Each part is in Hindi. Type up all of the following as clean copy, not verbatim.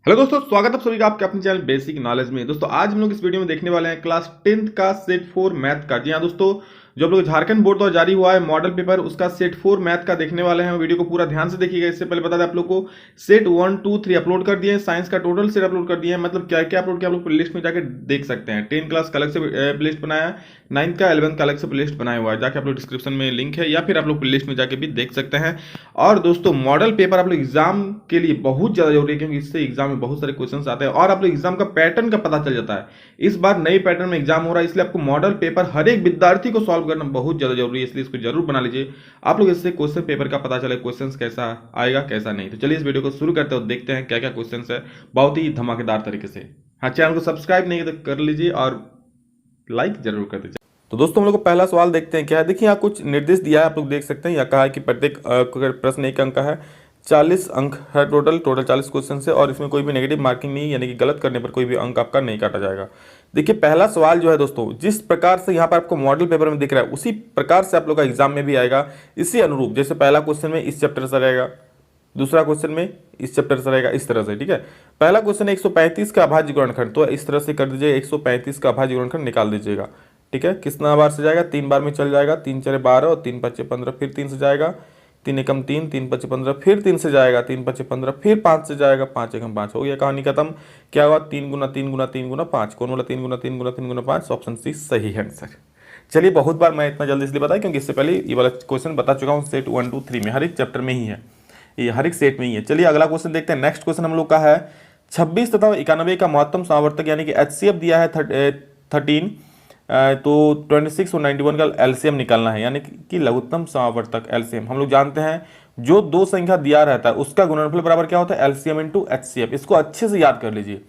हेलो दोस्तों, स्वागत है आप सभी का आपके अपने चैनल बेसिक नॉलेज में। दोस्तों आज हम लोग इस वीडियो में देखने वाले हैं क्लास 10th का सेट 4 मैथ का। जी हाँ दोस्तों, जो आप लोग झारखंड बोर्ड द्वारा जारी हुआ है मॉडल पेपर, उसका सेट 4 मैथ का देखने वाले हैं। वीडियो को पूरा ध्यान से देखिएगा। इससे पहले बता दें आप लोग को सेट 1 2 3 अपलोड कर दिए हैं, साइंस का टोटल सेट अपलोड कर दिए हैं। मतलब क्या क्या अपलोड किया आप लोग प्लेलिस्ट में जाकर देख सकते हैं। 10 क्लास का अलग से प्लेलिस्ट बनाया है, 9th का 11th का अलग से प्लेलिस्ट बनाया हुआ है, जाके आप लोग डिस्क्रिप्शन में लिंक है या फिर आप लोग प्लेलिस्ट में जाके भी देख सकते हैं। और दोस्तों मॉडल पेपर आप लोग एग्जाम के लिए बहुत ज्यादा जरूरी है, क्योंकि इससे एग्जाम में बहुत सारे क्वेश्चन आते हैं और आप लोग एग्जाम का पैटर्न का पता चल जाता है। इस बार नए पैटर्न में एग्जाम हो रहा है, इसलिए आपको मॉडल पेपर हर एक विद्यार्थी को सॉल्व करना बहुत ज्यादा जरूरी है, इसलिए इसको जरूर बना लीजिए। आप लोग इससे क्वेश्चन पेपर का पता चले क्वेश्चन कैसा आएगा कैसा नहीं। तो चलिए इस वीडियो को शुरू करते हैं, देखते हैं क्या क्या क्वेश्चन है बहुत ही धमाकेदार तरीके से। हाँ, चैनल को सब्सक्राइब नहीं तो कर लीजिए और लाइक जरूर कर दीजिए। तो दोस्तों हम लोग को पहला सवाल देखते हैं क्या है। देखिए यहाँ कुछ निर्देश दिया है, आप लोग देख सकते हैं। यहाँ कहा है कि प्रत्येक प्रश्न 1 अंक का है, 40 अंक है टोटल 40 क्वेश्चन से, और इसमें कोई भी नेगेटिव मार्किंग नहीं, यानी कि गलत करने पर कोई भी अंक आपका नहीं काटा जाएगा। देखिए पहला सवाल जो है दोस्तों, जिस प्रकार से यहाँ पर आपको मॉडल पेपर में दिख रहा है उसी प्रकार से आप लोग का एग्जाम में भी आएगा, इसी अनुरूप। जैसे पहला क्वेश्चन में इस चैप्टर से रहेगा, दूसरा क्वेश्चन में इस चैप्टर से रहेगा, इस तरह से। ठीक है, पहला क्वेश्चन है 135 का अभाज्य गुणनखंड, तो इस तरह से कर दीजिए, 135 का अभाज्य गुणनखंड निकाल दीजिएगा। ठीक है, कितना बार से जाएगा, 3 बार में चल जाएगा। 3 4 12 और 3 5 15, फिर 3 से जाएगा, 3 एकम 3, 3 5 15, फिर 3 से जाएगा, 3 5 15, फिर 5 से जाएगा, 5 एकम 5। हो गया, कहानी खत्म। क्या हुआ, 3 गुना 3 गुना 3 गुना 5। कौन बोला 3 गुना 3 गुना 3 गुना 5? ऑप्शन सी सही है आंसर। चलिए, बहुत बार मैं इतना जल्दी इसलिए बताया क्योंकि इससे पहले ये वाला क्वेश्चन बता चुका हूँ, सेट 1 2 3 में, हर एक चैप्टर में ही है, ये हर एक सेट में ही है। चलिए अगला क्वेश्चन देखते हैं। नेक्स्ट क्वेश्चन हम लोग का है 26 तथा 91 का महत्तम समावर्तक, यानी कि HCF दिया है 13, तो 26 और 91 का एलसीएम निकालना है, यानी कि लघुत्तम समावर्तक एलसीएम। हम लोग जानते हैं जो दो संख्या दिया रहता है उसका गुणनफल बराबर क्या होता है, एलसीएम इंटू HCF। इसको अच्छे से याद कर लीजिए,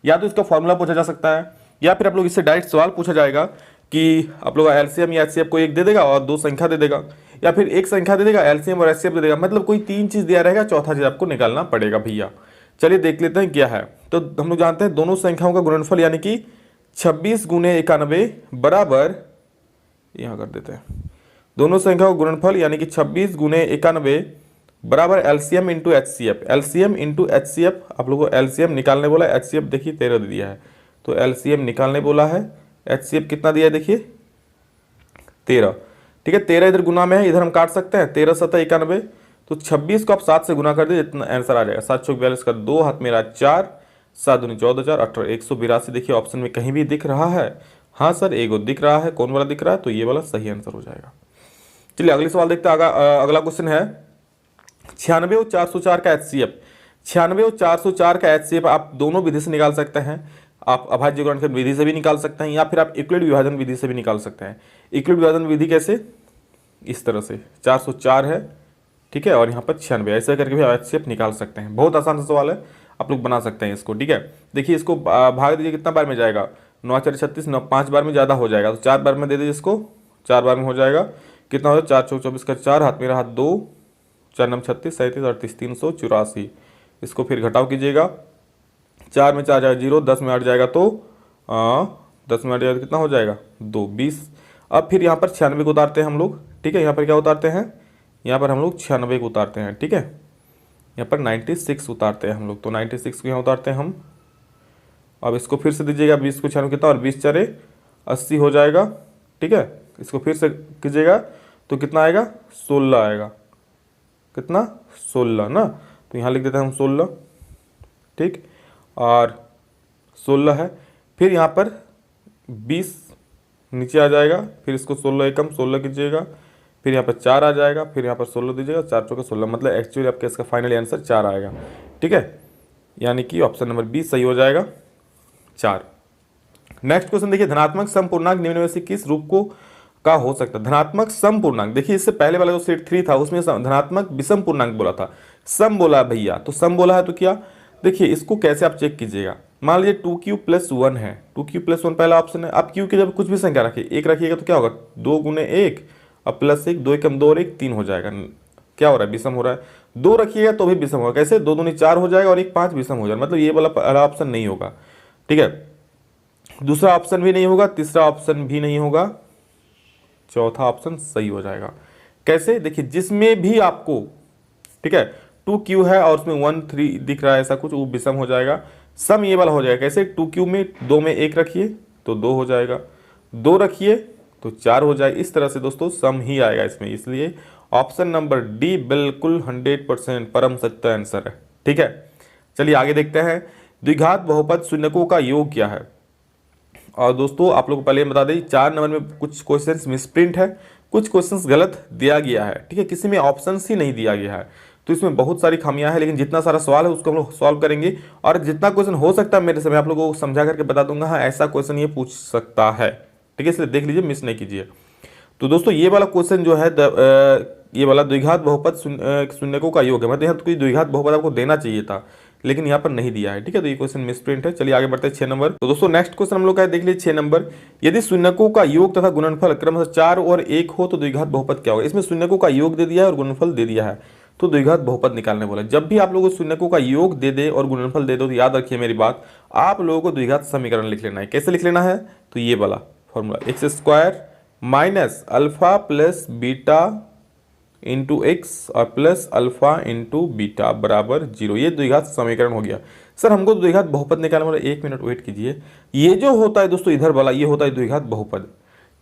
या तो इसका फॉर्मूला पूछा जा सकता है या फिर आप लोग इससे डायरेक्ट सवाल पूछा जाएगा कि आप लोग एलसीएम या HCF को एक दे देगा और दो संख्या दे देगा, या फिर एक संख्या दे देगा एलसीएम और HCF दे देगा। मतलब कोई 3 चीज दिया रहेगा, चौथा चीज आपको निकालना पड़ेगा भैया। चलिए देख लेते हैं क्या है। तो हम लोग जानते हैं दोनों संख्याओं का गुणनफल यानी कि 26 गुने 91 बराबर, यहां कर देते हैं, दोनों संख्याओं का गुणनफल यानी कि 26 गुने 91 बराबर LCM into HCF। LCM into HCF, आप लोगों को एलसीएम निकालने बोला है, HCF देखिए 13 दे दिया है, तो एलसीएम निकालने बोला है। HCF कितना दिया है देखिए 13। ठीक है, 13 इधर गुना में है, इधर हम काट सकते हैं, 13 7 91, तो 26 को आप 7 से गुना कर दीजिए, इतना आंसर आ जाएगा। 7 चौक 42 का 2 हाथ मेरा 4, 7 दूनी 14 4 18, 182। देखिए ऑप्शन में कहीं भी दिख रहा है? हाँ सर, एगो दिख रहा है। कौन वाला दिख रहा है? तो ये वाला सही आंसर हो जाएगा। चलिए अगले सवाल देखते हैं। अगला क्वेश्चन है 96 और 404 का HCF। 96 और 404 का HCF आप दोनों विधि से निकाल सकते हैं। आप अभाज्य गुणनखंड विधि से भी निकाल सकते हैं, या फिर आप यूक्लिड विभाजन विधि से भी निकाल सकते हैं। यूक्लिड विभाजन विधि कैसे? इस तरह से 404 है, ठीक है, और यहाँ पर 96, ऐसे करके भी HCF निकाल सकते हैं। बहुत आसान सा सवाल है, आप लोग बना सकते हैं इसको। ठीक है, देखिए इसको भाग दीजिए, कितना बार में जाएगा, 9 4 36, 9 5 बार में ज़्यादा हो जाएगा, तो 4 बार में दे दीजिए इसको, 4 बार में हो जाएगा। कितना हो जाएगा, 4 चौक 24 का 4, हाथ मेरा हाथ 2, 4 9 36, 37 38, 384। इसको फिर घटाव कीजिएगा, 4 में 4 जाएगा 0, 10 में 8 जाएगा तो 10 में 8 जाएगा, कितना हो जाएगा 2 20। अब फिर यहाँ पर 96 को उतारते हैं हम लोग। ठीक है, यहाँ पर क्या उतारते हैं, यहाँ पर हम लोग 96 को उतारते हैं। ठीक है, यहाँ पर 96 उतारते हैं हम लोग, तो 96 को यहाँ उतारते हैं हम। अब इसको फिर से दीजिएगा, 20 को 96 कितना, और 20 4 80 हो जाएगा। ठीक है, इसको फिर से कीजिएगा तो कितना आएगा, 16 आएगा। कितना, 16 ना, तो यहाँ लिख देते हैं हम 16। ठीक, और 16 है, फिर यहाँ पर 20 नीचे आ जाएगा, फिर इसको 16 एकम 16 कीजिएगा, फिर यहाँ पर 4 आ जाएगा, फिर यहाँ पर 16 दीजिएगा, 4 चौके 16, मतलब एक्चुअली आपका इसका फाइनल आंसर 4 आएगा। ठीक है, यानी कि ऑप्शन नंबर 20 सही हो जाएगा, 4। नेक्स्ट क्वेश्चन देखिए, धनात्मक समपूर्णांक निम्न में से किस रूप को का हो सकता है? धनात्मक समपूर्णांक, देखिए इससे पहले वाला जो सेट 3 था उसमें धनात्मक विषम पूर्णांक बोला था, सम बोला भैया, तो सम बोला है तो क्या, देखिए इसको कैसे आप चेक कीजिएगा। मान लीजिए 2q + 1 है, 2q + 1 पहला ऑप्शन है। आप q की जब कुछ भी संख्या रखिए, 1 रखिएगा तो क्या होगा, 2 गुने 1 और +1, 2 एकम 2 और 1 3 हो जाएगा। क्या हो रहा है, विषम हो रहा है। 2 रखिएगा तो भी विषम होगा, कैसे, 2 दूनी 4 हो जाएगा और 1 5 विषम हो जाएगा, मतलब ये वाला पहला ऑप्शन नहीं होगा। ठीक है, दूसरा ऑप्शन भी नहीं होगा, तीसरा ऑप्शन भी नहीं होगा, चौथा ऑप्शन सही हो जाएगा। कैसे, देखिए जिसमें भी आपको, ठीक है, 2q है और उसमें 1 3 दिख रहा है ऐसा कुछ, वो विषम हो जाएगा। सम ये वाला हो जाएगा कैसे, 2q में 2 में 1 रखिए तो 2 हो जाएगा, 2 रखिए तो 4 हो जाएगा। इस तरह से दोस्तों सम ही आएगा इसमें, इसलिए ऑप्शन नंबर डी बिल्कुल 100% परम सत्य आंसर है। ठीक है, चलिए आगे देखते हैं। द्विघात बहुपद शून्यकों का योग क्या है। और दोस्तों आप लोग को पहले बता दें 4 नंबर में कुछ क्वेश्चंस मिसप्रिंट है, कुछ क्वेश्चंस गलत दिया गया है। ठीक है, किसी में ऑप्शंस ही नहीं दिया गया है, तो इसमें बहुत सारी खामियां हैं। लेकिन जितना सारा सवाल है उसको हम लोग सॉल्व करेंगे, और जितना क्वेश्चन हो सकता है मेरे से मैं आप लोगों को समझा करके बता दूंगा, हाँ ऐसा क्वेश्चन ये पूछ सकता है। ठीक है, इसलिए देख लीजिए, मिस नहीं कीजिए। तो दोस्तों ये वाला क्वेश्चन जो है ये वाला द्विघात बहुपद शून्यकों का योग है, मतलब यहाँ तो कोई द्विघात बहुपद आपको देना चाहिए था, लेकिन यहाँ पर नहीं दिया है। ठीक है, तो ये क्वेश्चन मिसप्रिंट है। चलिए आगे बढ़ते हैं 6 नंबर। तो दोस्तों नेक्स्ट क्वेश्चन हम लोग का है, देख लीजिए 6 नंबर। यदि शून्यकों का योग तथा गुणनफल क्रमशः 4 और 1 हो तो द्विघात बहुपद क्या होगा। इसमें शून्यकों का योग दे दिया है और गुणनफल दे दिया है, तो द्विघात बहुपद निकालने बोला। जब भी आप लोगों को शून्यकों का योग दे दे और गुणनफल दे दो तो याद रखिए मेरी बात, आप लोगों को द्विघात समीकरण लिख लेना है। कैसे लिख लेना है, तो ये वाला formula x square minus alpha plus beta into x और प्लस अल्फा इंटू बीटा बराबर 0। ये द्विघात समीकरण हो गया। सर हमको द्विघात बहुपद निकालना वाला, 1 मिनट वेट कीजिए। ये जो होता है दोस्तों इधर वाला, ये होता है द्विघात बहुपद।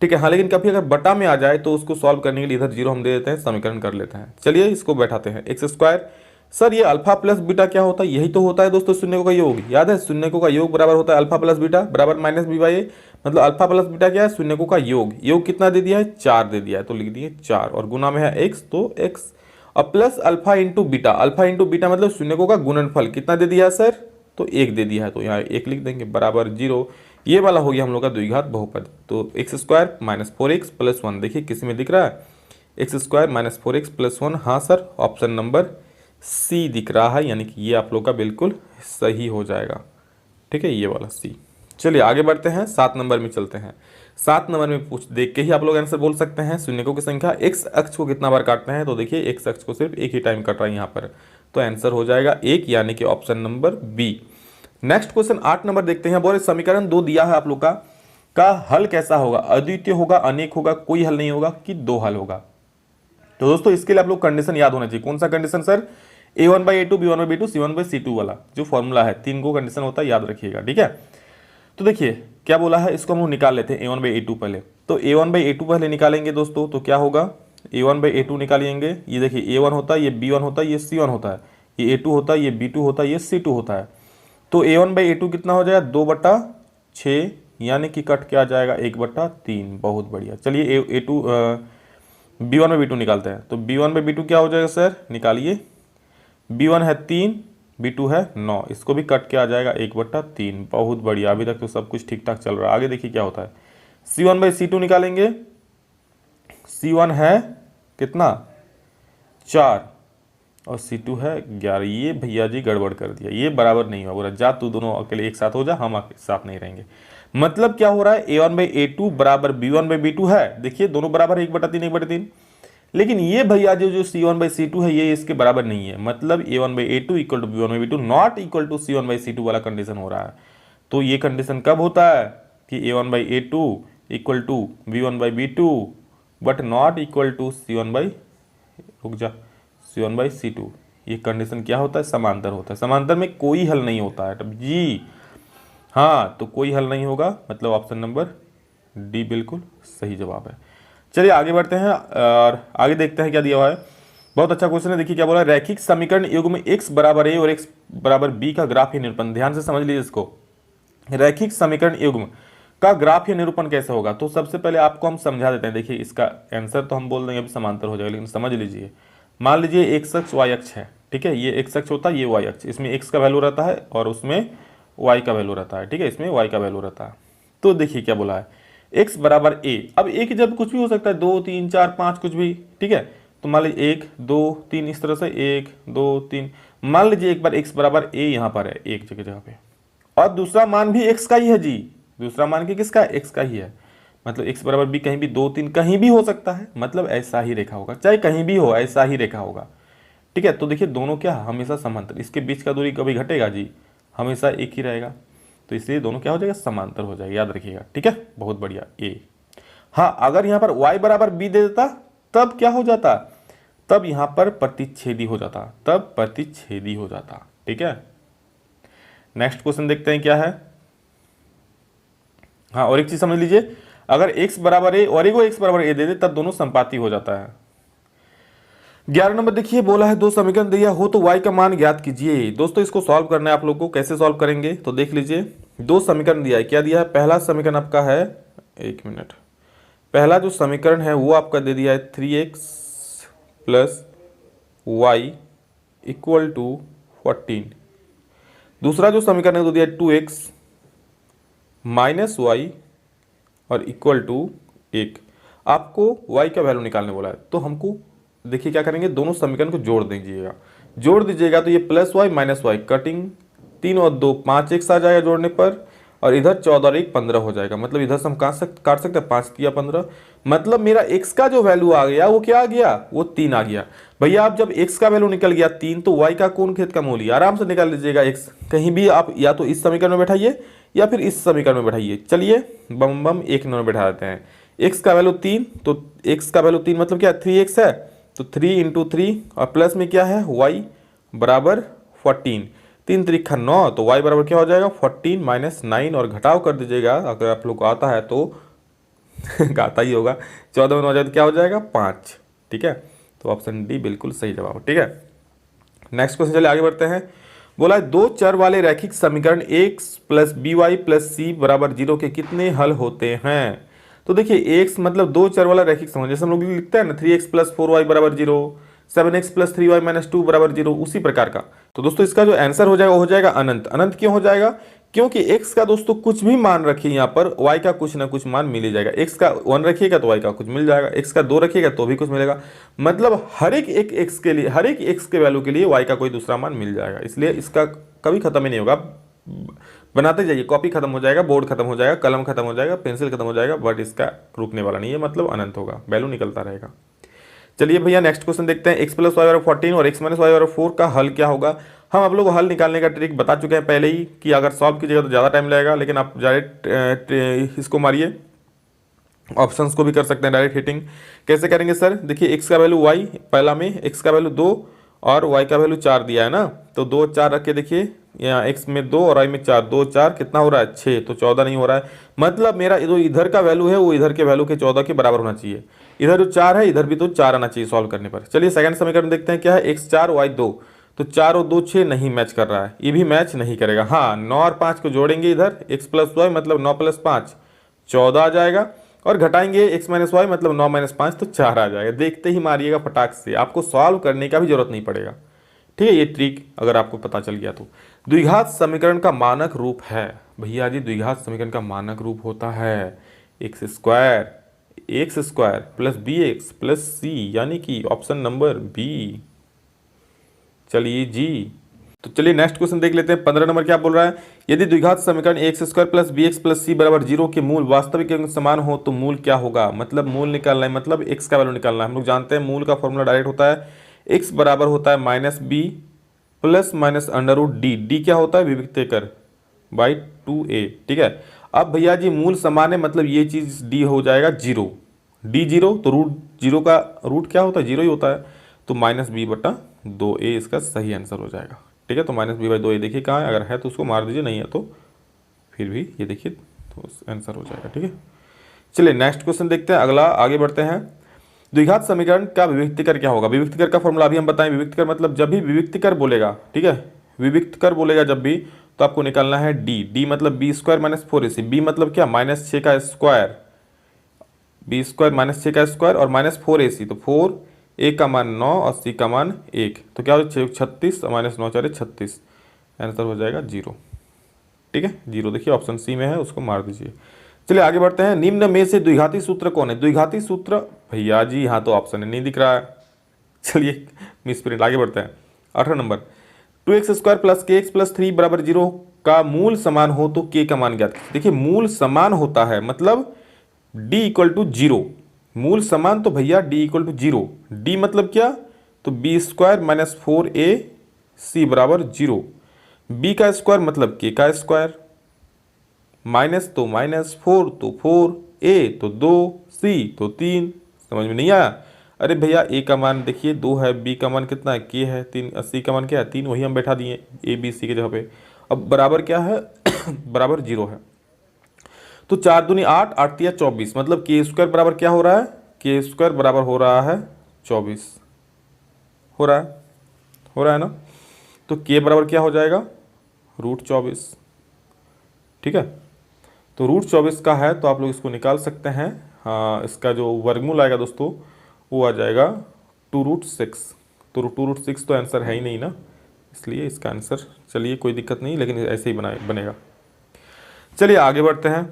ठीक है, हाँ लेकिन कभी अगर बटा में आ जाए तो उसको सॉल्व करने के लिए इधर 0 हम दे देते हैं, समीकरण कर लेते हैं। चलिए इसको बैठाते हैं। एक्स स्क्वायर, सर ये अल्फा प्लस बीटा क्या होता है, यही तो होता है दोस्तों शून्यकों का योग। याद है शून्यकों का योग बराबर होता है अल्फा प्लस बीटा बराबर माइनस बी बाई ए, मतलब अल्फा प्लस बीटा क्या है, शून्यकों का योग। योग कितना दे दिया है, 4 दे दिया है, तो लिख दिए 4 और गुना में है एक्स तो एक्स और plus alpha into beta. Alpha into beta मतलब शून्यकों का गुणनफल कितना दे दिया है सर, तो 1 दे दिया है, तो यहाँ 1 लिख देंगे बराबर 0। ये वाला हो गया हम लोग का द्विघात बहुपद। तो x square minus 4x plus 1, देखिए किसी में दिख रहा है X square minus 4x plus 1, हाँ सर ऑप्शन नंबर सी दिख रहा है, यानी कि ये आप लोग का बिल्कुल सही हो जाएगा। ठीक है, ये वाला सी। चलिए आगे बढ़ते हैं, 7 नंबर में चलते हैं। 7 नंबर में पूछ देख के ही आप लोग आंसर बोल सकते हैं। शून्यकों की संख्या एक्स अक्ष को कितना बार काटते हैं, तो देखिए एक्स अक्ष को सिर्फ एक ही टाइम कट रहा है यहाँ पर, तो आंसर हो जाएगा 1, यानी कि option number B. Next question 8 number देखते हैं। बोले समीकरण 2 दिया है आप लोग का हल कैसा होगा, अद्वितीय होगा, अनेक होगा, कोई हल नहीं होगा कि 2 हल होगा। तो दोस्तों इसके लिए आप लोग कंडीशन याद होना चाहिए। कौन सा condition sir, a1/a2 b1/b2 c1/c2 वाला जो फॉर्मूला है, 3 को कंडीशन होता है, याद रखिएगा। ठीक है, तो देखिए क्या बोला है, इसको हम लोग निकाल लेते हैं a1/a2 पहले। तो a1/a2 पहले निकालेंगे दोस्तों, तो क्या होगा a1/a2 निकालेंगे। ये देखिए a1 होता है, ये b1 होता है, ये c1 होता है, ये a2 होता है, ये b2 होता है, ये c2 होता है। तो a1/a2 कितना हो जाएगा 2/6, यानी कि कट के आ जाएगा 1/3। बहुत बढ़िया। चलिए a2 b1/b2 निकालते हैं। तो b1/b2 क्या हो जाएगा सर, निकालिए। b1 है 3, b2 है 9, इसको भी कट के आ जाएगा 1/3। बहुत बढ़िया, अभी तक तो सब कुछ ठीक ठाक चल रहा है। आगे देखिए क्या होता है, c1/c2 निकालेंगे। c1 है कितना 4 और c2 है 11। ये भैया जी गड़बड़ कर दिया, ये बराबर नहीं हुआ। बोला जा तू दोनों अकेले एक साथ हो जा, हम एक साथ नहीं रहेंगे। मतलब क्या हो रहा है, a1/a2 बराबर b1/b2 है। देखिए दोनों बराबर है 1/3 1/3, लेकिन ये भैया जो c1/c2 है ये इसके बराबर नहीं है। मतलब a1/a2 equal to b1/b2 not equal to c1/c2 वाला कंडीशन हो रहा है। तो ये कंडीशन कब होता है कि a1/a2 equal to b1/b2 but not equal to c1/c2। ये कंडीशन क्या होता है, समांतर होता है। समांतर में कोई हल नहीं होता है जी, हाँ तो कोई हल नहीं होगा, मतलब ऑप्शन नंबर डी बिल्कुल सही जवाब है। चलिए आगे बढ़ते हैं और आगे देखते हैं क्या दिया हुआ है। बहुत अच्छा क्वेश्चन है, देखिए क्या बोला है, रैखिक समीकरण युग्म में x बराबर a और x बराबर b का ग्राफ या निरूपण। ध्यान से समझ लीजिए इसको, रैखिक समीकरण युग्म का ग्राफ या निरूपण कैसे होगा। तो सबसे पहले आपको हम समझा देते हैं। देखिए इसका आंसर तो हम बोल देंगे अभी समांतर हो जाएगा, लेकिन समझ लीजिए। मान लीजिए x अक्ष y अक्ष है, ठीक है, ये x अक्ष होता है, ये y अक्ष, इसमें x का वैल्यू रहता है और उसमें y का वैल्यू रहता है। ठीक है, इसमें y का वैल्यू रहता है। तो देखिए क्या बोला है, x बराबर a। अब a की जब कुछ भी हो सकता है, 2 3 4 5 कुछ भी। ठीक है, तो मान लीजिए 1 2 3 इस तरह से 1 2 3। मान लीजिए एक बार x बराबर a यहाँ पर है एक जगह पे, और दूसरा मान भी x का ही है जी। दूसरा मान के किसका है, x का ही है। मतलब x बराबर b कहीं भी 2 3 कहीं भी हो सकता है, मतलब ऐसा ही रेखा होगा, चाहे कहीं भी हो ऐसा ही रेखा होगा। ठीक है, तो देखिए दोनों क्या हमेशा समांतर, इसके बीच का दूरी कभी घटेगा जी, हमेशा एक ही रहेगा। तो इसलिए दोनों क्या हो जाएगा, समांतर हो जाएगा, याद रखिएगा। ठीक है, बहुत बढ़िया। ए हाँ, अगर यहाँ पर y बराबर b दे देता तब क्या हो जाता, तब यहाँ पर प्रतिच्छेदी हो जाता, तब प्रतिच्छेदी हो जाता। ठीक है, नेक्स्ट क्वेश्चन देखते हैं क्या है। हाँ, और एक चीज समझ लीजिए, अगर x बराबर a और एगो x बराबर a दे दे तब दोनों संपाती हो जाता है। 11 नंबर देखिए, बोला है दो समीकरण दिया हो तो y का मान ज्ञात कीजिए। दोस्तों इसको सॉल्व करना है आप लोग को, कैसे सॉल्व करेंगे तो देख लीजिए। दो समीकरण दिया है, क्या दिया है, पहला समीकरण आपका है, एक मिनट, पहला जो समीकरण है वो आपका दे दिया है 3x plus Y equal to 14। दूसरा जो समीकरण है वो दिया है 2x माइनस वाई और इक्वल टू 1। आपको y का वैल्यू निकालने बोला है, तो हमको देखिए क्या करेंगे, दोनों समीकरण को जोड़ दीजिएगा, जोड़ दीजिएगा तो ये plus Y minus Y cutting, 3 और 2 5 x आ जाएगा जोड़ने पर, और इधर 14 और 1 15 हो जाएगा। मतलब इधर से हम काट सकते हैं, 5 या 15, मतलब मेरा x का जो वैल्यू आ गया वो क्या आ गया, वो 3 आ गया। भैया आप जब x का वैल्यू निकल गया 3 तो y का कौन खेत का मूल्य, आराम से निकाल लीजिएगा x, कहीं भी आप या तो इस समीकरण में बैठाइए या फिर इस समीकरण में बैठाइए। चलिए बम बम एक नंबर बैठा देते हैं, x का वैल्यू 3, तो x का वैल्यू 3 मतलब क्या 3x है, तो 3 इंटू 3 और प्लस में क्या है y बराबर 14, 3 त्रिक 9, तो y बराबर क्या हो जाएगा 14 माइनस 9, और घटाव कर दीजिएगा अगर आप लोग को आता है तो आता ही होगा, 14 में 9 जाए तो क्या हो जाएगा 5। ठीक है, तो ऑप्शन डी बिल्कुल सही जवाब। ठीक है, नेक्स्ट क्वेश्चन चलिए आगे बढ़ते हैं। बोला है दो चर वाले रैखिक समीकरण x plus B Y plus C बराबर 0 के कितने हल होते हैं। तो देखिए x मतलब दो चर वाला रैखिक समीकरण, जैसे हम लोग लिखते हैं ना 3x प्लस 4y बराबर 0, 7x प्लस 3y माइनस 2 बराबर 0, उसी प्रकार का। तो दोस्तों इसका जो आंसर हो जाएगा वो हो जाएगा अनंत। अनंत क्यों हो जाएगा, क्योंकि x का दोस्तों कुछ भी मान रखिए यहाँ पर y का कुछ ना कुछ मान मिल ही जाएगा। x का 1 रखिएगा तो y का कुछ मिल जाएगा, x का 2 रखिएगा तो भी कुछ मिलेगा, मतलब हर एक x के लिए, हर एक x के वैल्यू के लिए y का कोई दूसरा मान मिल जाएगा। इसलिए इसका कभी खत्म ही नहीं होगा, बनाते जाइए, कॉपी खत्म हो जाएगा, बोर्ड खत्म हो जाएगा, कलम खत्म हो जाएगा, पेंसिल खत्म हो जाएगा, बट इसका रुकने वाला नहीं है, मतलब अनंत होगा, वैल्यू निकलता रहेगा। चलिए भैया नेक्स्ट क्वेश्चन देखते हैं, x प्लस वाई बराबर 14 और x माइनस वाई बराबर 4 का हल क्या होगा। हम आप लोग को हल निकालने का ट्रिक बता चुके हैं पहले ही कि अगर सॉल्व कीजिएगा तो ज़्यादा टाइम लगेगा, लेकिन आप डायरेक्ट इसको मारिए, ऑप्शंस को भी कर सकते हैं डायरेक्ट हिटिंग। कैसे करेंगे सर, देखिए x का वैल्यू y, पहला में x का वैल्यू 2 और y का वैल्यू 4 दिया है ना, तो 2 4 रख के देखिए, यहाँ x में 2 और y में 4, 2 4 कितना हो रहा है 6, तो 14 नहीं हो रहा है। मतलब मेरा जो इधर का वैल्यू है वो इधर के वैल्यू के 14 के बराबर होना चाहिए, इधर जो 4 है इधर भी तो 4 आना चाहिए सॉल्व करने पर। चलिए सेकंड समीकरण देखते हैं क्या है, x 4 y 2, तो 4 और 2 6 नहीं मैच कर रहा है, ये भी मैच नहीं करेगा। हाँ 9 और 5 को जोड़ेंगे इधर, x प्लस वाई मतलब 9 प्लस 5 14 आ जाएगा, और घटाएंगे x माइनस वाई मतलब 9 माइनस 5 तो 4 आ जाएगा। देखते ही मारिएगा फटाक से, आपको सॉल्व करने का भी जरूरत नहीं पड़ेगा। ठीक है, ये ट्रिक अगर आपको पता चल गया तो। द्विघात समीकरण का मानक रूप है, भैया जी द्विघात समीकरण का मानक रूप होता है X square plus B X plus C, यानी कि ऑप्शन नंबर बी। चलिए जी, तो चलिए नेक्स्ट क्वेश्चन देख लेते हैं। 15 नंबर क्या बोल रहा है, यदि द्विघात समीकरण X square plus B X plus C बराबर 0 के मूल वास्तविक अंक समान हो तो मूल क्या होगा। मतलब मूल निकालना है, मतलब x का वैल्यू निकालना है। हम लोग जानते हैं मूल का फॉर्मूला डायरेक्ट होता है, x बराबर होता है minus B plus minus under root D, D क्या होता है विविक्तेकर बाई 2a। ठीक है, अब भैया जी मूल समान है, मतलब ये चीज d हो जाएगा 0, d 0, तो रूट 0 का रूट क्या होता है 0 ही होता है, तो माइनस बी बटा 2a इसका सही आंसर हो जाएगा। ठीक है, तो माइनस बी बाई 2a देखिए कहाँ है, अगर है तो उसको मार दीजिए, नहीं है तो फिर भी ये देखिए तो आंसर हो जाएगा। ठीक है, चलिए नेक्स्ट क्वेश्चन देखते हैं, अगला आगे बढ़ते हैं। द्विघात समीकरण का विविक्तिकर क्या होगा। विविक्तिकर का फॉर्मूला अभी हम बताएं। विविक्तिकर मतलब जब भी विविक्तिकर बोलेगा, ठीक है, विविक्तिकर बोलेगा जब भी, तो आपको निकालना है डी, डी मतलब B square minus 4ac, B मतलब क्या माइनस 6 का स्क्वायर, बी स्क्वायर माइनस 6 का स्क्वायर और माइनस 4ac, तो 4 a का मान 9 और c का मान 1, तो क्या हो 36 माइनस 9 4 36, आंसर हो जाएगा 0। ठीक है, 0 देखिए ऑप्शन सी में है, उसको मार दीजिए। चलिए आगे बढ़ते हैं। निम्न में से द्विघाती सूत्र कौन है। द्विघाती सूत्र भैया जी यहाँ तो ऑप्शन नहीं दिख रहा है, चलिए मिस प्रिंट, आगे बढ़ते हैं। 18 नंबर, 2x स्क्वायर प्लस के एक्स प्लस 3 बराबर 0 का मूल समान हो तो k का मान ज्ञात कीजिए। देखिए मूल समान होता है मतलब d इक्वल टू 0, मूल समान तो भैया d इक्वल टू 0, d मतलब क्या, तो बी स्क्वायर माइनस 4ac बराबर 0, b का स्क्वायर मतलब k का स्क्वायर, माइनस तो माइनस 4 तो 4, a तो 2, c तो 3, समझ में नहीं आया। अरे भैया ए का मान देखिए 2 है, बी का मान कितना है के है 3, सी का मान क्या है 3, वही हम बैठा दिए ए बी सी के जगह पे। अब बराबर क्या है बराबर 0 है। तो 4 दूनी 8, 8 तिया 24, मतलब के स्क्वायर बराबर क्या हो रहा है, के स्क्वायर बराबर हो रहा है 24, हो रहा है ना। तो के बराबर क्या हो जाएगा √24, ठीक है। तो √24 का है तो आप लोग इसको निकाल सकते हैं। हाँ, इसका जो वर्गमूल आएगा दोस्तों वो आ जाएगा 2√6। तो 2√6 तो आंसर है ही नहीं ना, इसलिए इसका आंसर, चलिए कोई दिक्कत नहीं, लेकिन ऐसे ही बनेगा। चलिए आगे बढ़ते हैं।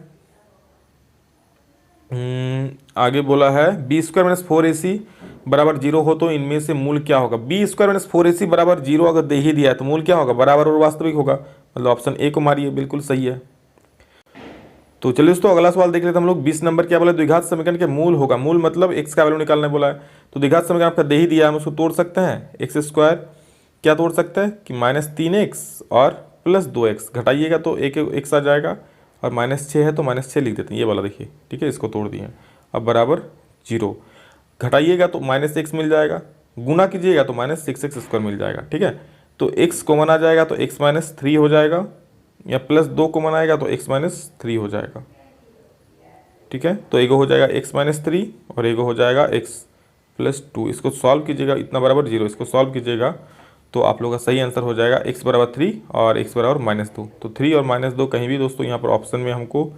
आगे बोला है b² - 4ac बराबर 0 हो तो इनमें से मूल क्या होगा। b² - 4ac बराबर 0 अगर दे ही दिया है तो मूल क्या होगा, बराबर और वास्तविक होगा, मतलब ऑप्शन ए को मारिए, बिल्कुल सही है। तो चलिए दोस्तों अगला सवाल देख लेते हैं हम लोग। 20 नंबर क्या बोला, द्विघात समीकरण के मूल होगा, मूल मतलब x का वैल्यू निकालने बोला है। तो द्विघात समीकरण आपका दे ही दिया है, हम उसको तोड़ सकते हैं। x² क्या तोड़ सकते हैं कि -3x और +2x, घटाइएगा तो एक x आ जाएगा, और -6 है तो -6 लिख देते हैं, ये वाला देखिए, ठीक है, इसको तोड़ दिए। अब बराबर 0, घटाइएगा तो -x मिल जाएगा, गुना कीजिएगा तो -6x² मिल जाएगा, ठीक है। तो x कॉमन आ जाएगा तो x - 3 हो जाएगा, या +2 कॉमन आएगा तो x - 3 हो जाएगा, ठीक है। तो एगो हो जाएगा x - 3 और एगो हो जाएगा x + 2। इसको सॉल्व कीजिएगा, इतना बराबर 0, इसको सॉल्व कीजिएगा तो आप लोग का सही आंसर हो जाएगा x बराबर 3 और x बराबर -2। तो 3 और -2 कहीं भी दोस्तों यहाँ पर ऑप्शन में हमको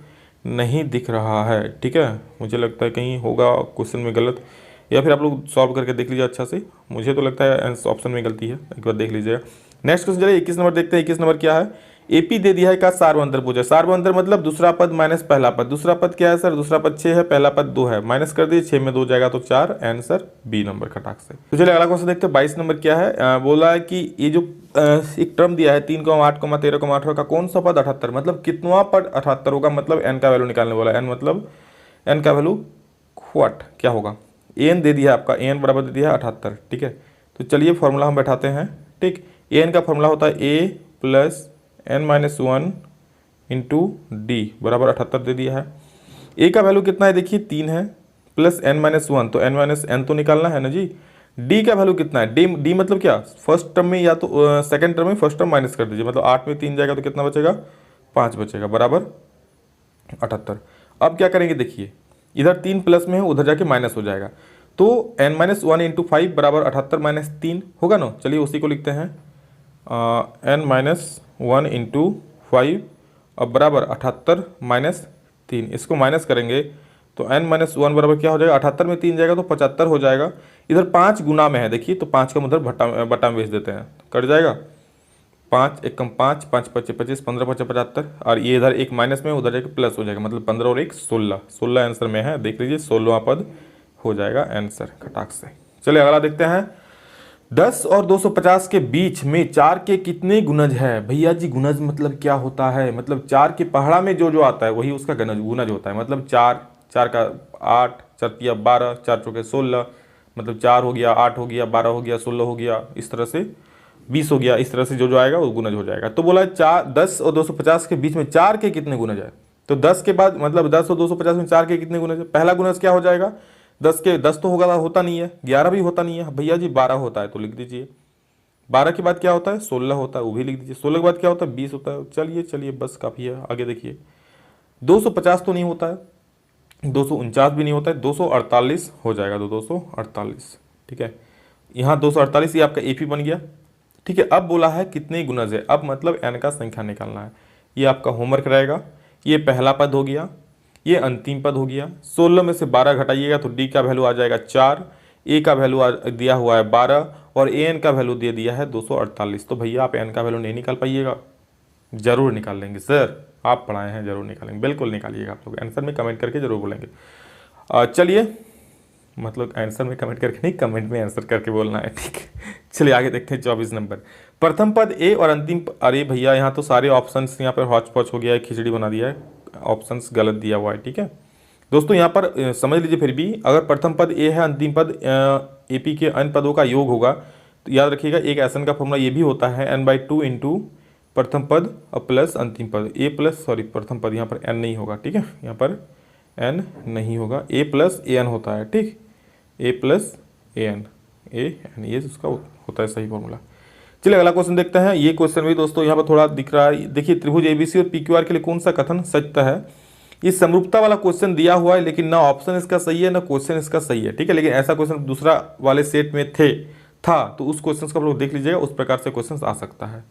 नहीं दिख रहा है, ठीक है। मुझे लगता है कहीं होगा क्वेश्चन में गलत, या फिर आप लोग सॉल्व करके देख लीजिए अच्छा से, मुझे तो लगता है ऑप्शन में गलती है, एक बार देख लीजिएगा। नेक्स्ट क्वेश्चन चलिए 21 नंबर देखते हैं। 21 नंबर क्या है, एपी दे दिया है का सार्वअंतर पूछा। सार्वअंतर मतलब दूसरा पद माइनस पहला पद। दूसरा पद क्या है सर, दूसरा पद 6 है, पहला पद 2 है, माइनस कर दिए, 6 में 2 जाएगा तो 4, आंसर बी नंबर खटाक से। तो चलिए अगला क्वेश्चन देखते हैं। 22 नंबर क्या है, बोला है कि ये जो एक टर्म दिया है 3, 8, 13, 18 का कौन सा पद 78, मतलब कितवा पद 78 होगा, मतलब एन का वैल्यू निकालने वाला है। एन मतलब एन का वैल्यू व्हाट क्या होगा, एन दे दिया आपका, एन बराबर दे दिया है 78, ठीक है। तो चलिए फॉर्मूला हम बैठाते हैं, ठीक। एन का फॉर्मूला होता है a + n-1 इंटू डी बराबर 78 दे दिया है। a का वैल्यू कितना है देखिए 3 है, प्लस n-1 तो n तो निकालना है ना जी। d का वैल्यू कितना है, d मतलब क्या, फर्स्ट टर्म में या तो सेकंड टर्म में फर्स्ट टर्म माइनस कर दीजिए, मतलब 8 में 3 जाएगा तो कितना बचेगा, 5 बचेगा, बराबर 78। अब क्या करेंगे देखिए, इधर 3 प्लस में है, उधर जाके माइनस हो जाएगा, तो n-1 इंटू 5 बराबर 78 - 3 होगा ना। चलिए उसी को लिखते हैं, n-1 इंटू 5 अब बराबर 78 - 3, इसको माइनस करेंगे तो n-1 बराबर क्या हो जाएगा, 78 में 3 जाएगा तो 75 हो जाएगा। इधर 5 गुना में है देखिए, तो 5 का उधर बटा में भेज देते हैं, कट जाएगा, 5 × 5, 5 × 5 = 25, 15 × 5 = 75, और ये इधर एक माइनस में उधर जाके प्लस हो जाएगा, मतलब 15 और 1 16, 16 आंसर में है, देख लीजिए 16वां पद हो जाएगा आंसर खटाक से। चलिए अगला देखते हैं। 10 और 250 के बीच में 4 के कितने गुणज है। भैया जी गुणज मतलब क्या होता है, मतलब 4 के पहाड़ा में जो आता है वही उसका गुणज होता है, मतलब 4 का 8, 4 × 12, 4 × 16, मतलब 4 हो गया, 8 हो गया, 12 हो गया, 16 हो गया, इस तरह से 20 हो गया, इस तरह से जो आएगा वो गुणज हो जाएगा। तो बोला 10 और 250 के बीच में 4 के कितने गुणज है, तो 10 के बाद मतलब 10 और 250 में 4 के कितने गुणज है। पहला गुणज क्या हो जाएगा, 10 के 10 तो होता नहीं है, 11 भी होता नहीं है भैया जी, 12 होता है तो लिख दीजिए। 12 के बाद क्या होता है, 16 होता है, वो भी लिख दीजिए। 16 के बाद क्या होता है, 20 होता है। चलिए बस काफ़ी है, आगे देखिए। 250 तो नहीं होता है, 249 भी नहीं होता है, 248 हो जाएगा, तो 248, ठीक है। यहाँ 248 ये आपका एपी बन गया, ठीक है। अब बोला है कितने गुणज है, अब मतलब एन का संख्या निकालना है, ये आपका होमवर्क रहेगा। ये पहला पद हो गया, ये अंतिम पद हो गया। 16 में से 12 घटाइएगा तो डी का वैल्यू आ जाएगा 4, ए का वैल्यू दिया हुआ है 12, और ए एन का वैल्यू दे दिया है 248। तो भैया आप एन का वैल्यू नहीं निकाल पाइएगा, जरूर निकाल लेंगे सर, आप पढ़ाए हैं, जरूर निकालेंगे, बिल्कुल निकालिएगा। आप लोग आंसर में कमेंट करके जरूर बोलेंगे। चलिए, मतलब आंसर में कमेंट करके नहीं, कमेंट में आंसर करके बोलना है, ठीक है। चलिए आगे देखते हैं। 24 नंबर, प्रथम पद ए और अंतिम अरे भैया यहाँ तो सारे ऑप्शंस यहाँ पर हॉच पॉच हो गया है, खिचड़ी बना दिया है, ऑप्शंस गलत दिया हुआ है, ठीक है दोस्तों। यहाँ पर समझ लीजिए, फिर भी अगर प्रथम पद ए है, अंतिम पद एपी के अन्य पदों का योग होगा, तो याद रखिएगा एक एसन का फॉर्मूला ये भी होता है n/2 इंटू प्रथम पद और प्लस अंतिम पद, प्रथम पद, यहाँ पर n नहीं होगा, ठीक है, यहाँ पर n नहीं होगा, a + an होता है, ठीक, a + AN ये उसका होता है सही फॉर्मूला। चलिए अगला क्वेश्चन देखते हैं। ये क्वेश्चन भी दोस्तों यहाँ पर थोड़ा दिख रहा है। देखिए त्रिभुज ABC और PQR के लिए कौन सा कथन सत्य है। ये समरूपता वाला क्वेश्चन दिया हुआ है, लेकिन ना ऑप्शन इसका सही है ना क्वेश्चन इसका सही है, ठीक है। लेकिन ऐसा क्वेश्चन दूसरा वाले सेट में था तो उस क्वेश्चन को आप लोग देख लीजिएगा, उस प्रकार से क्वेश्चन आ सकता है।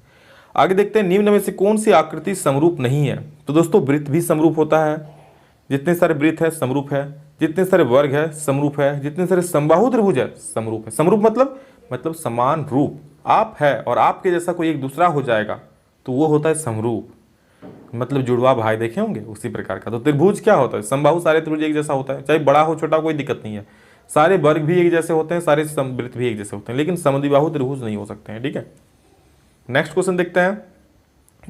आगे देखते हैं, निम्न में से कौन सी आकृति समरूप नहीं है। तो दोस्तों वृत्त भी समरूप होता है, जितने सारे वृत्त है समरूप है, जितने सारे वर्ग है समरूप है, जितने सारे समबाहु त्रिभुज है समरूप है। समरूप मतलब समान रूप। आप है और आपके जैसा कोई एक दूसरा हो जाएगा तो वो होता है समरूप, मतलब जुड़वा भाई देखे होंगे उसी प्रकार का। तो त्रिभुज क्या होता है, समबाहु सारे त्रिभुज एक जैसा होता है, चाहे बड़ा हो छोटा कोई दिक्कत नहीं है। सारे वर्ग भी एक जैसे होते हैं, सारे समवृत्त भी एक जैसे होते हैं, लेकिन समद्विबाहु त्रिभुज नहीं हो सकते हैं, ठीक है। नेक्स्ट क्वेश्चन देखते हैं।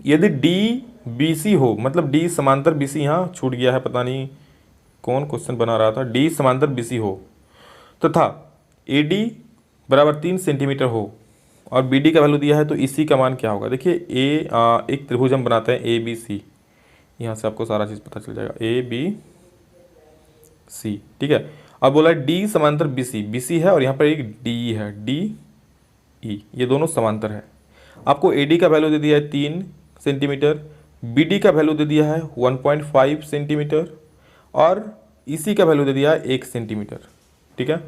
यदि DBC हो, मतलब D समांतर BC, यहाँ छूट गया है, पता नहीं कौन क्वेश्चन बना रहा था। D समांतर BC हो तथा AD बराबर 3 सेंटीमीटर हो और BD का वैल्यू दिया है, तो EC का मान क्या होगा। देखिए एक त्रिभुज हम बनाते हैं ABC, यहाँ से आपको सारा चीज़ पता चल जाएगा, ABC, ठीक है। अब बोला है D समांतर BC है और यहाँ पर एक DE है, DE, ये दोनों समांतर है। आपको AD का वैल्यू दे दिया है 3 सेंटीमीटर, BD का वैल्यू दे दिया है 1.5 सेंटीमीटर और EC का वैल्यू दे दिया है 1 सेंटीमीटर, ठीक है।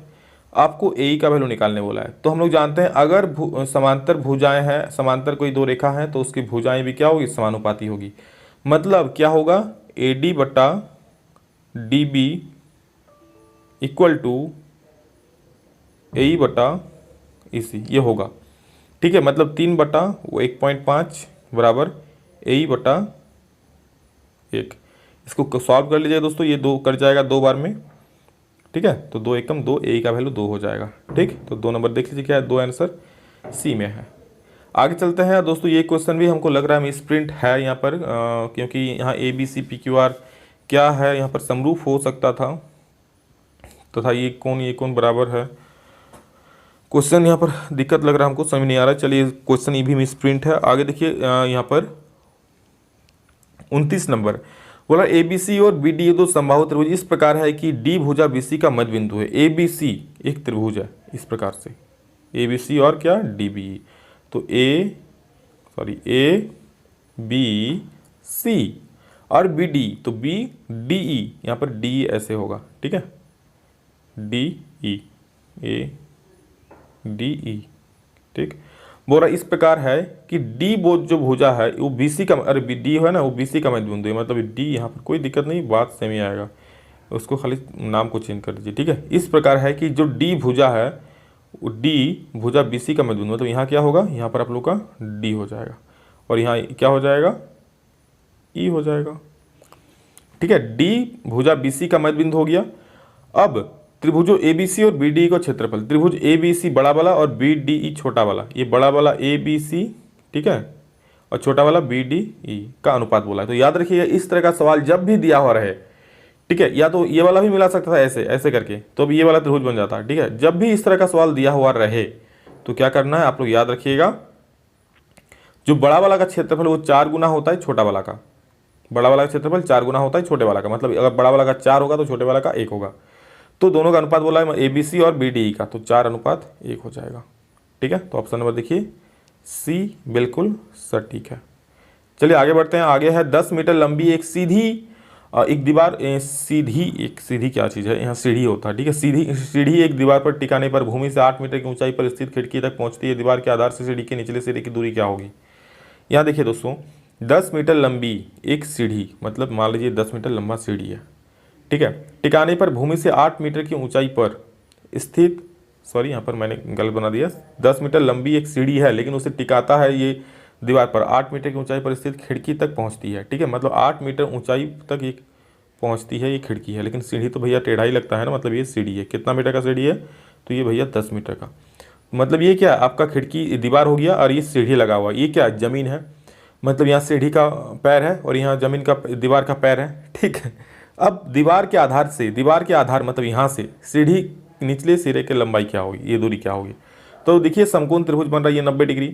आपको AE का वैल्यू निकालने बोला है। तो हम लोग जानते हैं अगर समांतर भुजाएं हैं, समांतर कोई दो रेखा हैं, तो उसकी भुजाएं भी क्या होगी, समानुपाती होगी। मतलब क्या होगा, AD बटा DB इक्वल टू AE बटा EC, ये होगा, ठीक है। मतलब 3 बटा 1.5 बराबर AE बटा 1। इसको सॉल्व कर लीजिएगा दोस्तों, ये 2 कर जाएगा 2 बार में, ठीक है। तो 2 एकम 2, AE का वैल्यू 2 हो जाएगा, ठीक। तो 2 नंबर देख लीजिए क्या है, 2 आंसर C में है। आगे चलते हैं दोस्तों। ये क्वेश्चन भी हमको लग रहा है मिसप्रिंट है यहाँ पर, क्योंकि यहाँ ABC PQR क्या है, यहाँ पर समरूप हो सकता था तथा ये कौन बराबर है। क्वेश्चन यहाँ पर दिक्कत लग रहा है हमको, समझ नहीं आ रहा है। चलिए क्वेश्चन ये भी मिसप्रिंट है। आगे देखिए यहाँ पर 29 नंबर बोला ABC और BD ये दो समबाहु त्रिभुज इस प्रकार है कि D भुजा BC का मध्य बिंदु है। ABC एक त्रिभुज है इस प्रकार से, ABC और क्या DBE, तो ABC और BD तो BDE, यहाँ पर DE ऐसे होगा, ठीक है, DE, ठीक। बोरा इस प्रकार है कि D बोध जो भुजा है वो BC का, अरे D है ना, वो BC का मध्य बिंदु है, मतलब D यहाँ पर कोई दिक्कत नहीं, बात सेम ही आएगा, उसको खाली नाम को चेंज कर दीजिए, ठीक है। इस प्रकार है कि जो D भुजा है वो D भुजा BC का मध्य बिंदु, मतलब यहाँ क्या होगा, यहाँ पर आप लोग का D हो जाएगा और यहाँ क्या हो जाएगा, E हो जाएगा, ठीक है। D भुजा BC का मध्य बिंदु हो गया। अब त्रिभुजों ABC और BDE का क्षेत्रफल, त्रिभुज ABC बड़ा वाला और BDE छोटा वाला, ये बड़ा वाला ABC, ठीक है, और छोटा वाला BDE का अनुपात बोला है। तो याद रखिएगा इस तरह का सवाल जब भी दिया हुआ रहे, ठीक है, या तो ये वाला भी मिला सकता था ऐसे ऐसे करके, तो अब ये वाला त्रिभुज बन जाता है, ठीक है। जब भी इस तरह का सवाल दिया हुआ रहे तो क्या करना है, आप लोग याद रखिएगा, जो बड़ा वाला का क्षेत्रफल वो 4 गुना होता है छोटा वाला का, बड़ा वाला का क्षेत्रफल 4 गुना होता है छोटे वाला का, मतलब अगर बड़ा वाला का 4 होगा तो छोटे वाला का 1 होगा। तो दोनों का अनुपात बोला है ABC और BDE का, तो 4:1 हो जाएगा, ठीक है। तो ऑप्शन नंबर देखिए C बिल्कुल सटीक है। चलिए आगे बढ़ते हैं। आगे है 10 मीटर लंबी एक सीधी एक दीवार, सीधी क्या चीज़ है, यहाँ सीढ़ी होता है, ठीक है। सीढ़ी एक दीवार पर टिकाने पर भूमि से 8 मीटर की ऊंचाई पर स्थित खिड़की तक पहुंचती है। दीवार के आधार से सीढ़ी के निचले सिरे की दूरी क्या होगी। यहाँ देखिए दोस्तों, 10 मीटर लंबी एक सीढ़ी, मतलब मान लीजिए 10 मीटर लंबा सीढ़ी है, ठीक है। टिकाने पर भूमि से 8 मीटर की ऊंचाई पर स्थित, सॉरी यहाँ पर मैंने गलत बना दिया, 10 मीटर लंबी एक सीढ़ी है लेकिन उसे टिकाता है ये दीवार पर 8 मीटर की ऊंचाई पर स्थित खिड़की तक पहुंचती है, ठीक है। मतलब 8 मीटर ऊंचाई तक ये पहुंचती है, ये खिड़की है, लेकिन सीढ़ी तो भैया टेढ़ा ही लगता है ना, मतलब ये सीढ़ी है। कितना मीटर का सीढ़ी है, तो ये भैया 10 मीटर का, मतलब ये क्या आपका खिड़की दीवार हो गया और ये सीढ़ी लगा हुआ, ये क्या जमीन है, मतलब यहाँ सीढ़ी का पैर है और यहाँ जमीन का दीवार का पैर है, ठीक है। अब दीवार के आधार मतलब यहाँ से सीढ़ी निचले सिरे की लंबाई क्या होगी, ये दूरी क्या होगी। तो देखिए समकोण त्रिभुज बन रहा है ये 90 डिग्री,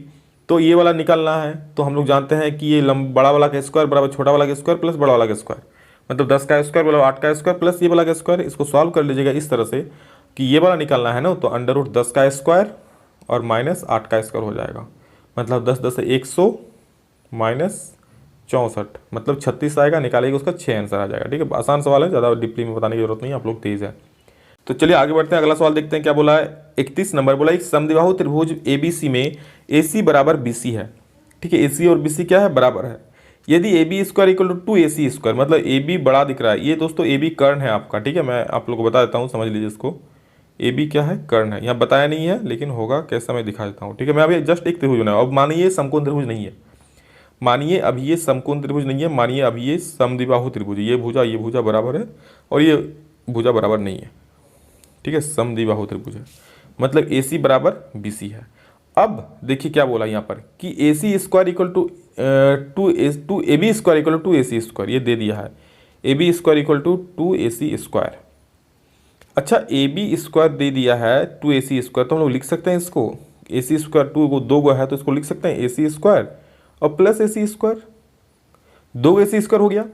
तो ये वाला निकालना है। तो हम लोग जानते हैं कि ये बड़ा वाला का स्क्वायर बराबर छोटा वाला का स्क्वायर प्लस बड़ा वाला का स्क्वायर, मतलब 10 का स्क्वायर बराबर 8 का स्क्वायर प्लस ये वाला का स्क्वायर। इसको सॉल्व कर लीजिएगा इस तरह से कि ये वाला निकालना है ना, तो √10 का स्क्वायर और -8 का स्क्वायर हो जाएगा, मतलब 10 10 100 -64, मतलब 36 आएगा, निकालेगा उसका 6 आंसर आ जाएगा। ठीक है, आसान सवाल है, ज़्यादा डीपली में बताने की जरूरत नहीं है, आप लोग तेज है। तो चलिए आगे बढ़ते हैं, अगला सवाल देखते हैं क्या बोला है। 31 नंबर बोला, एक समद्विबाहु त्रिभुज ABC में AC बराबर BC है। ठीक है, AC और BC क्या है, बराबर है। यदि AB square equal to 2AC square, मतलब AB बड़ा दिख रहा है, ये दोस्तों AB कर्ण है आपका। ठीक है, मैं आप लोग को बता देता हूँ, समझ लीजिए इसको। AB क्या है, कर्ण है। यहाँ बताया नहीं है लेकिन होगा कैसा मैं दिखा देता हूँ। ठीक है, मैं अभी जस्ट एक त्रिभुज बनाया, अब मानिए समकोण त्रिभुज नहीं है, मानिए अब ये समकोण त्रिभुज नहीं है, मानिए अब ये समद्विबाहु त्रिभुज, ये भुजा बराबर है और ये भुजा बराबर नहीं है। ठीक है, समद्विबाहु त्रिभुज है, मतलब AC बराबर BC है। अब देखिए क्या बोला यहाँ पर कि AC square equal to 2AB square equal to AC square, ये दे दिया है। AB square equal to 2AC square. अच्छा, AB स्क्वायर दे दिया है 2AC स्क्वायर, तो हम लोग लिख सकते हैं इसको AC स्क्वायर, 2 गो है तो इसको लिख सकते हैं AC स्क्वायर और plus AC square, 2 AC square हो गया।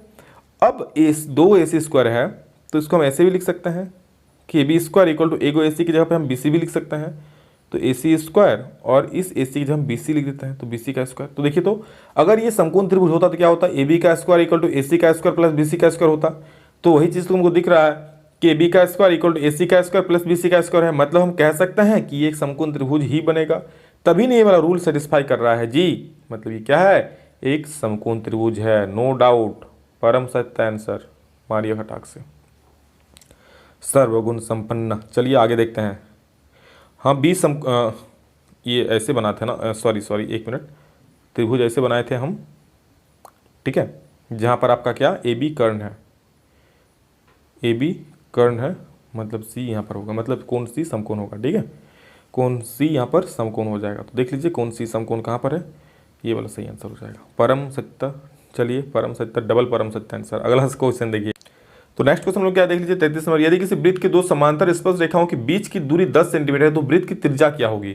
अब 2 AC स्क्वायर है तो इसको हम ऐसे भी लिख सकते हैं कि AB स्क्वायर इक्वल टू एगो AC की जगह पे हम BC भी लिख सकते हैं, तो AC स्क्वायर और इस AC की जगह हम BC लिख देते हैं, तो BC का स्क्वायर। तो देखिए, तो अगर ये समकोण त्रिभुज होता तो क्या होता, AB का स्क्वायर इक्वल टू AC का स्क्वायर प्लस BC का स्क्वायर होता। तो वही चीज़ तुमको दिख रहा है कि AB का स्क्वायर इक्वल टू AC का स्क्वायर प्लस BC का स्क्वायर है, मतलब हम कह सकते हैं कि ये एक समकोण त्रिभुज ही बनेगा। तभी नहीं ये वाला रूल सेटिस्फाई कर रहा है जी, मतलब ये क्या है, एक समकोण त्रिभुज है, नो डाउट, परम सत्य आंसर, मारिए फटाक से, सर्वगुण संपन्न। चलिए आगे देखते हैं। हाँ, ये ऐसे बनाते हैं ना, सॉरी एक मिनट, त्रिभुज ऐसे बनाए थे हम। ठीक है, जहाँ पर आपका क्या AB कर्ण है, AB कर्ण है, मतलब C यहाँ पर होगा, मतलब कौन सी समकोण होगा। ठीक है, कौन सी यहाँ पर समकोण हो जाएगा, तो देख लीजिए कौन सी समकोण कहाँ पर है, ये वाला सही आंसर हो जाएगा, परम सत्य। चलिए परम सत्य, डबल परम सत्य आंसर। अगला क्वेश्चन देखिए, तो नेक्स्ट क्वेश्चन हम लोग क्या देख लीजिए 33 नंबर, यदि किसी वृत्त के दो समांतर स्पर्श रेखाओं के बीच की दूरी 10 सेंटीमीटर है तो वृत्त की त्रिज्या क्या होगी।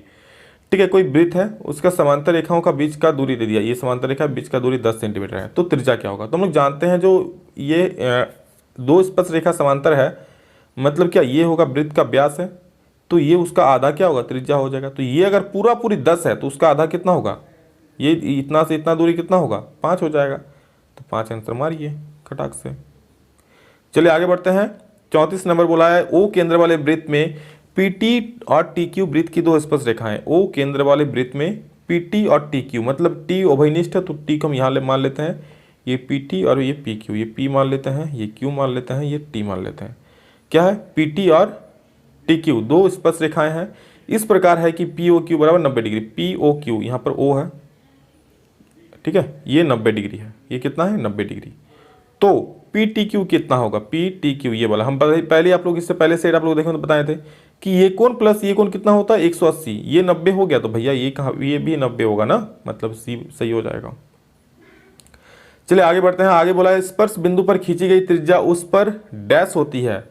ठीक है, कोई वृत्त है, उसका समांतर रेखाओं का बीच का दूरी दे दिया, ये समांतर रेखा बीच का दूरी 10 सेंटीमीटर है, तो त्रिज्या क्या होगा। तो हम लोग जानते हैं जो ये दो स्पर्श रेखा समांतर है, मतलब क्या ये होगा वृत्त का व्यास है, तो ये उसका आधा क्या होगा, त्रिज्या हो जाएगा। तो ये अगर पूरी 10 है तो उसका आधा कितना होगा, ये इतना से इतना दूरी कितना होगा, 5 हो जाएगा, तो 5 आंसर मारिए खटाक से। चलिए आगे बढ़ते हैं, 34 नंबर बोला है, O केंद्र वाले वृत्त में PT और TQ वृत्त की दो स्पर्श रेखाएं। O केंद्र वाले वृत्त में PT और TQ, मतलब T उभयनिष्ठ है तो T को हम यहाँ मान लेते हैं, ये PT और ये PQ, ये P मान लेते हैं, ये Q मान लेते हैं, ये T मान लेते हैं। क्या है, PT और TQ दो स्पर्श रेखाएं हैं, इस प्रकार है कि POQ बराबर 90 डिग्री, POQ यहाँ पर O है, ठीक है, ये 90 डिग्री है, ये कितना है 90 डिग्री। तो PTQ कितना होगा, PTQ ये वाला हम पहले आप लोग इससे पहले सेट आप लोग देखें तो बताए थे कि ये कोण प्लस ये कोण कितना होता है 180, ये 90 हो गया, तो भैया ये कहाँ, ये भी 90 होगा ना, मतलब C सही हो जाएगा। चलिए आगे बढ़ते हैं, आगे बोला है स्पर्श बिंदु पर खींची गई त्रिज्या उस पर डैश होती है।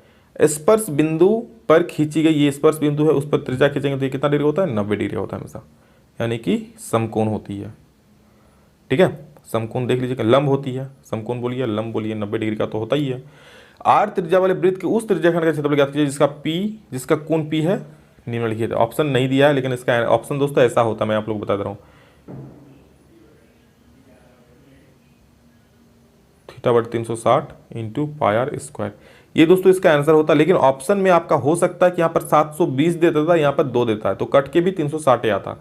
स्पर्श बिंदु पर खींची गई, ये स्पर्श बिंदु है, उस पर त्रिज्या खींचेंगे तो ये कितना डिग्री होता है, 90 डिग्री होता है हमेशा, यानी कि समकोण होती है। ठीक है, समकोण देख लीजिए, लंब होती है, समकोण बोलिए लंब बोलिए, 90 डिग्री का तो होता ही है। R त्रिज्या वाले वृत्त के उस त्रिज्याखंड का क्षेत्रफल ज्ञात कीजिए जिसका कोण P है, निम्नलिखित। ऑप्शन नहीं दिया है लेकिन इसका ऑप्शन दोस्तों ऐसा होता है, मैं आप लोग बता दे रहा हूँ, θ/360 इंटू πr स्क्वायर, ये दोस्तों इसका आंसर होता है। लेकिन ऑप्शन में आपका हो सकता है कि यहाँ पर 720 देता था, यहाँ पर 2 देता है, तो कट के भी 360 आता।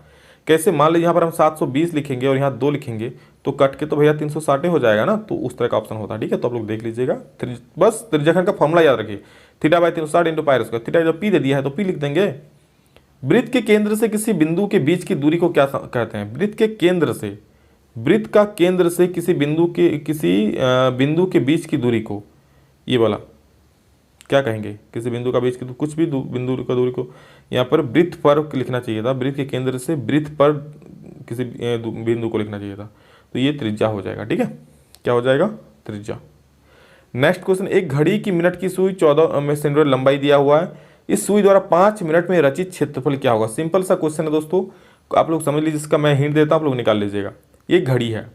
कैसे, मान लीजिए यहाँ पर हम 720 लिखेंगे और यहाँ 2 लिखेंगे तो कट के तो भैया 360 हो जाएगा ना, तो उस तरह का ऑप्शन होता है। ठीक है, तो आप लोग देख लीजिएगा, बस त्रिज्याखंड का फॉर्मूला याद रखिए, θ/360 इंटू πr स्क्वायर। थीटा जब P दे दिया है तो P लिख देंगे। वृत्त के केंद्र से किसी बिंदु के बीच की दूरी को क्या कहते हैं, वृत्त के केंद्र से, वृत्त का केंद्र से किसी बिंदु के बीच की दूरी को, ये वाला क्या कहेंगे, किसी बिंदु का बीच की, तो कुछ भी बिंदु का दूरी को यहाँ पर वृत्त पर लिखना चाहिए था, वृत्त के केंद्र से वृत्त पर किसी बिंदु को लिखना चाहिए था, तो ये त्रिज्या हो जाएगा। ठीक है, क्या हो जाएगा, त्रिज्या। नेक्स्ट क्वेश्चन, एक घड़ी की मिनट की सुई 14 सेंटीमीटर लंबाई दिया हुआ है, इस सुई द्वारा 5 मिनट में रचित क्षेत्रफल क्या होगा। सिंपल सा क्वेश्चन है दोस्तों, आप लोग समझ लीजिए, इसका मैं हिंट देता हूँ, आप लोग निकाल लीजिएगा। ये घड़ी है,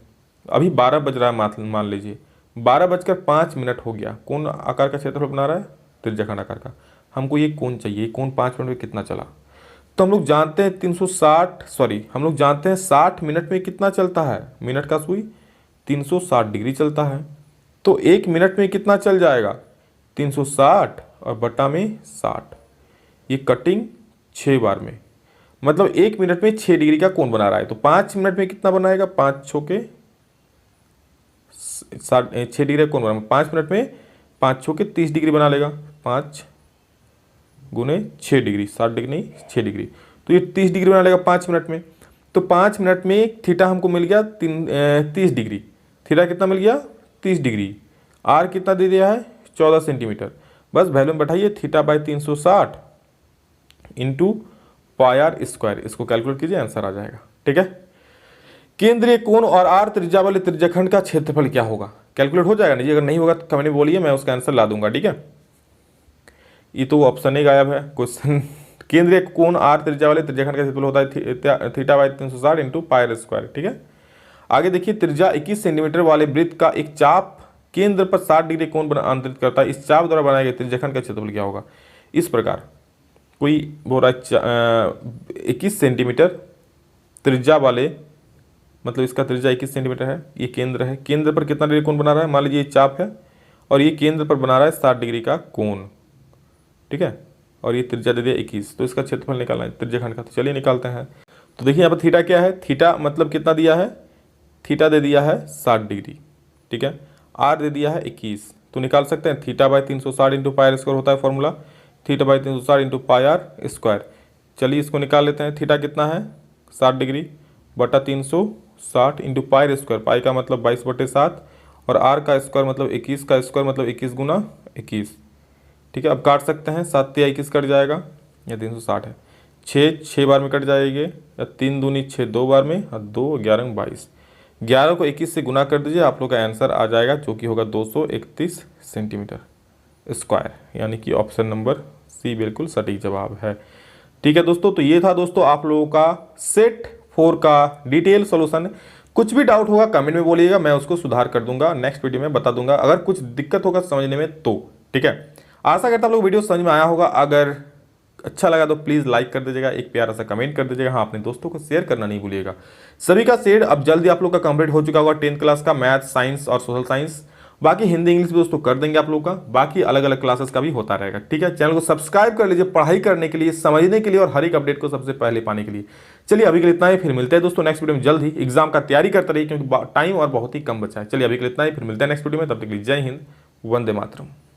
अभी 12 बज रहा है, मान लीजिए 12:05 हो गया, कौन आकार का क्षेत्रफल बना रहा है, त्रिज्याखंड आकार का। हमको ये कोण चाहिए, कोण 5 मिनट में कितना चला। तो हम लोग जानते हैं 360 सॉरी हम लोग जानते हैं 60 मिनट में कितना चलता है, मिनट का सुई 360 डिग्री चलता है। तो 1 मिनट में कितना चल जाएगा 360 और बटा में 60, ये कटिंग 6 बार में, मतलब 1 मिनट में 6 डिग्री का कोण बना रहा है। तो 5 मिनट में कितना बनाएगा, 5 छोके 6 डिग्री का कोण बना, 5 मिनट में 5 छोके 30 डिग्री बना लेगा, 5 गुने 6 डिग्री, 60 डिग्री नहीं 6 डिग्री, तो ये 30 डिग्री बना लेगा 5 मिनट में। तो 5 मिनट में थीटा हमको मिल गया 30 डिग्री, थीटा कितना मिल गया 30 डिग्री, आर कितना दे दिया है 14 सेंटीमीटर। बस वैल्यू में बैठाइए theta by 360 into pi are square, इसको कैलकुलेट कीजिए आंसर आ जाएगा। ठीक है, केंद्रीय कोण और आर त्रिज्या वाले त्रिज्याखंड का क्षेत्रफल क्या होगा, कैलकुलेट हो जाएगा नहीं, अगर नहीं होगा तो कमेंट में बोलिए, मैं उसका आंसर ला दूंगा। ठीक है, ये तो ऑप्शन ही गायब है क्वेश्चन। केंद्रीय कोण आर त्रिज्या वाले त्रिज्याखंड का क्षेत्रफल होता है theta by 360 into pi are square. ठीक है, आगे देखिए, त्रिज्या 21 सेंटीमीटर वाले वृत्त का एक चाप केंद्र पर 60 डिग्री कोण आंतरित करता है, इस चाप द्वारा बनाए गए त्रिज्याखंड का क्षेत्रफल क्या होगा। इस प्रकार कोई बोल रहा है 21 सेंटीमीटर त्रिज्या वाले, मतलब इसका त्रिज्या 21 सेंटीमीटर है, ये केंद्र है, केंद्र पर कितना डिग्री कोण बना रहा है, मान लीजिए ये चाप है और ये केंद्र पर बना रहा है 60 डिग्री का कोण। ठीक है, और ये त्रिज्या दे दिया 21, तो इसका क्षेत्रफल निकालना है त्रिज्याखंड का, तो चलिए निकालते हैं। तो देखिए यहाँ पर थीटा क्या है, थीटा मतलब कितना दिया है, थीटा दे दिया है 60 डिग्री। ठीक है, आर दे दिया है 21, तो निकाल सकते हैं theta by 360 into pi are square होता है formula, theta by 360 into pi are square. चलिए इसको निकाल लेते हैं, थीटा कितना है 60 डिग्री बटा 360 इंटू पाई आर स्क्वायर, पाई का मतलब 22/7 और आर का स्क्वायर मतलब 21 का स्क्वायर मतलब 21 गुना 21। ठीक है, अब काट सकते हैं, 7 या 21 कट जाएगा, या 360 है, 6 बार में कट जाएगी, या 3 दूनी 6 2 बार में, और 2 11 22, 11 को 21 से गुना कर दीजिए, आप लोग का आंसर आ जाएगा जो कि होगा 231 सेंटीमीटर स्क्वायर, यानी कि ऑप्शन नंबर सी बिल्कुल सटीक जवाब है। ठीक है दोस्तों, तो ये था दोस्तों आप लोगों का सेट 4 का डिटेल सॉल्यूशन। कुछ भी डाउट होगा कमेंट में बोलिएगा, मैं उसको सुधार कर दूंगा, नेक्स्ट वीडियो में बता दूंगा अगर कुछ दिक्कत होगा समझने में तो। ठीक है, आशा करता आप लोग वीडियो समझ में आया होगा, अगर अच्छा लगा तो प्लीज़ लाइक कर दीजिएगा, एक प्यारा सा कमेंट कर दीजिएगा, हाँ अपने दोस्तों को शेयर करना नहीं भूलिएगा। सभी का शेयर अब जल्दी आप लोग का कंप्लीट हो चुका होगा 10th क्लास का मैथ, साइंस और सोशल साइंस, बाकी हिंदी इंग्लिश भी दोस्तों कर देंगे आप लोग का, बाकी अलग अलग क्लासेस का भी होता रहेगा। ठीक है, चैनल को सब्सक्राइब कर लीजिए पढ़ाई करने के लिए, समझने के लिए और हर एक अपडेट को सबसे पहले पाने के लिए। चलिए अभी के लिए इतना ही, फिर मिलते हैं दोस्तों नेक्स्ट वीडियो में जल्द ही। एग्जाम का तैयारी करते रहिए क्योंकि टाइम और बहुत ही कम बचा है। चलिए अभी के लिए इतना ही, फिर मिलते हैं नेक्स्ट वीडियो में, तब तक के लिए जय हिंद, वंदे मातरम।